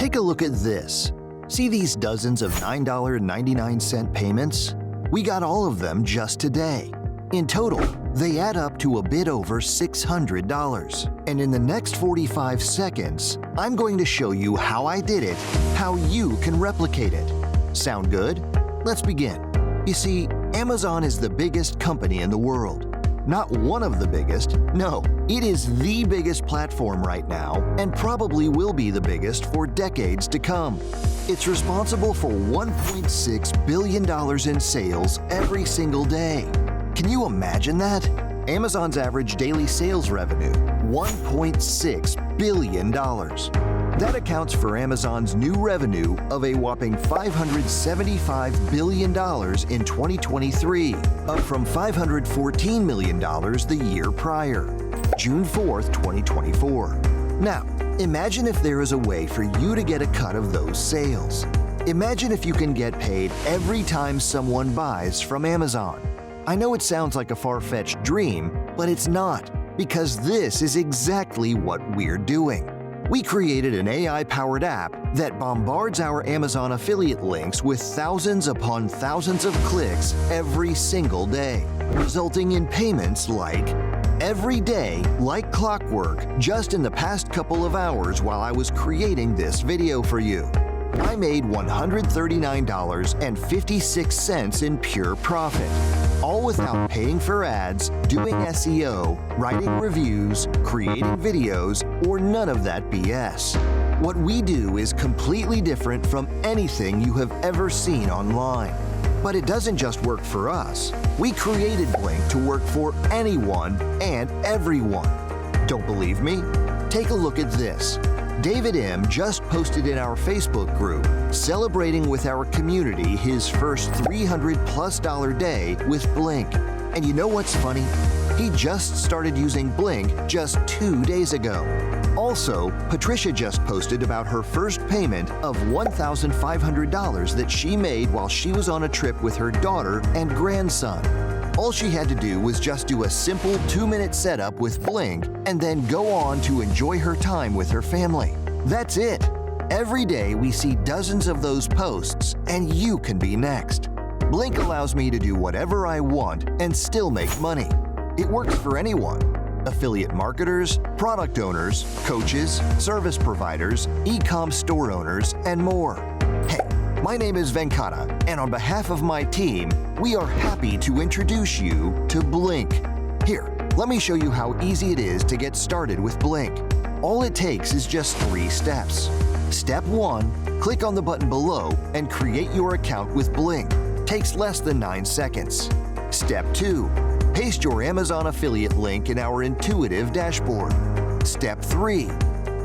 Take a look at this. See these dozens of $9.99 payments? We got all of them just today. In total, they add up to a bit over $600. And in the next 45 seconds, I'm going to show you how I did it, how you can replicate it. Sound good? Let's begin. You see, Amazon is the biggest company in the world. Not one of the biggest, no, it is the biggest platform right now and probably will be the biggest for decades to come. It's responsible for $1.6 billion in sales every single day. Can you imagine that? Amazon's average daily sales revenue, $1.6 billion. That accounts for Amazon's new revenue of a whopping $575 billion in 2023, up from $514 million the year prior, June 4th, 2024. Now, imagine if there is a way for you to get a cut of those sales. Imagine if you can get paid every time someone buys from Amazon. I know it sounds like a far-fetched dream, but it's not, because this is exactly what we're doing. We created an AI-powered app that bombards our Amazon affiliate links with thousands upon thousands of clicks every single day, resulting in payments like every day, like clockwork, just in the past couple of hours while I was creating this video for you. I made $139.56 in pure profit, all without paying for ads, doing SEO, writing reviews, creating videos, or none of that BS. What we do is completely different from anything you have ever seen online. But it doesn't just work for us. We created Blink to work for anyone and everyone. Don't believe me? Take a look at this. David M. just posted in our Facebook group, celebrating with our community his first $300+ day with Blink. And you know what's funny? He just started using Blink just 2 days ago. Also, Patricia just posted about her first payment of $1,500 that she made while she was on a trip with her daughter and grandson. All she had to do was just do a simple 2-minute setup with Blink and then go on to enjoy her time with her family. That's it. Every day we see dozens of those posts, and you can be next. Blink allows me to do whatever I want and still make money. It works for anyone. Affiliate marketers, product owners, coaches, service providers, e-com store owners, and more. Hey, my name is Venkata, and on behalf of my team, we are happy to introduce you to Blink. Here, let me show you how easy it is to get started with Blink. All it takes is just 3 steps. Step 1, click on the button below and create your account with Blink. Takes less than 9 seconds. Step 2, paste your Amazon affiliate link in our intuitive dashboard. Step 3,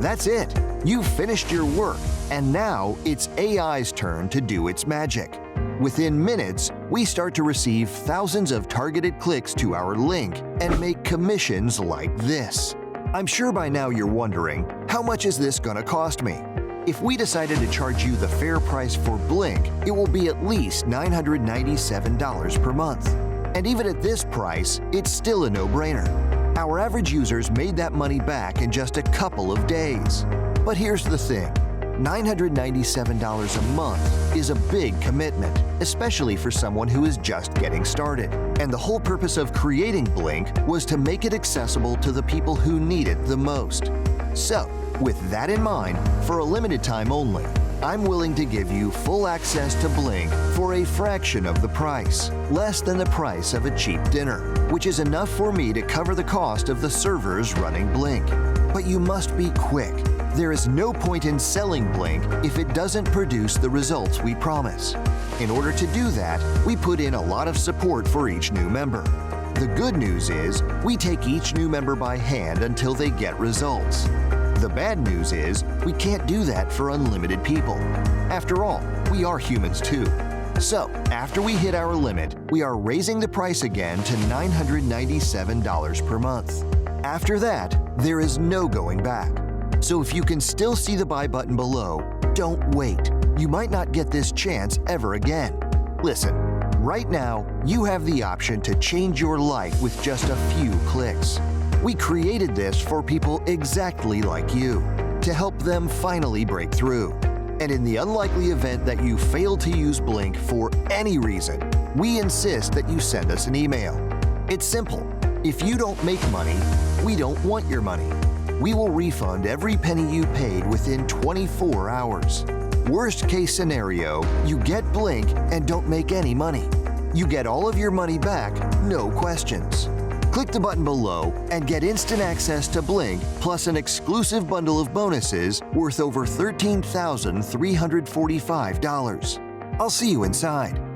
that's it. You've finished your work, and now it's AI's turn to do its magic. Within minutes, we start to receive thousands of targeted clicks to our link and make commissions like this. I'm sure by now you're wondering, how much is this gonna cost me? If we decided to charge you the fair price for Blink, it will be at least $997 per month. And even at this price, it's still a no-brainer. Our average users made that money back in just a couple of days. But here's the thing. $997 a month is a big commitment, especially for someone who is just getting started. And the whole purpose of creating Blink was to make it accessible to the people who need it the most. So, with that in mind, for a limited time only, I'm willing to give you full access to Blink for a fraction of the price, less than the price of a cheap dinner, which is enough for me to cover the cost of the servers running Blink. But you must be quick. There is no point in selling Blink if it doesn't produce the results we promise. In order to do that, we put in a lot of support for each new member. The good news is, we take each new member by hand until they get results. The bad news is, we can't do that for unlimited people. After all, we are humans too. So, after we hit our limit, we are raising the price again to $997 per month. After that, there is no going back. So if you can still see the buy button below, don't wait. You might not get this chance ever again. Listen, right now, you have the option to change your life with just a few clicks. We created this for people exactly like you, to help them finally break through. And in the unlikely event that you fail to use Blink for any reason, we insist that you send us an email. It's simple. If you don't make money, we don't want your money. We will refund every penny you paid within 24 hours. Worst case scenario, you get Blink and don't make any money. You get all of your money back, no questions. Click the button below and get instant access to Blink plus an exclusive bundle of bonuses worth over $13,345. I'll see you inside.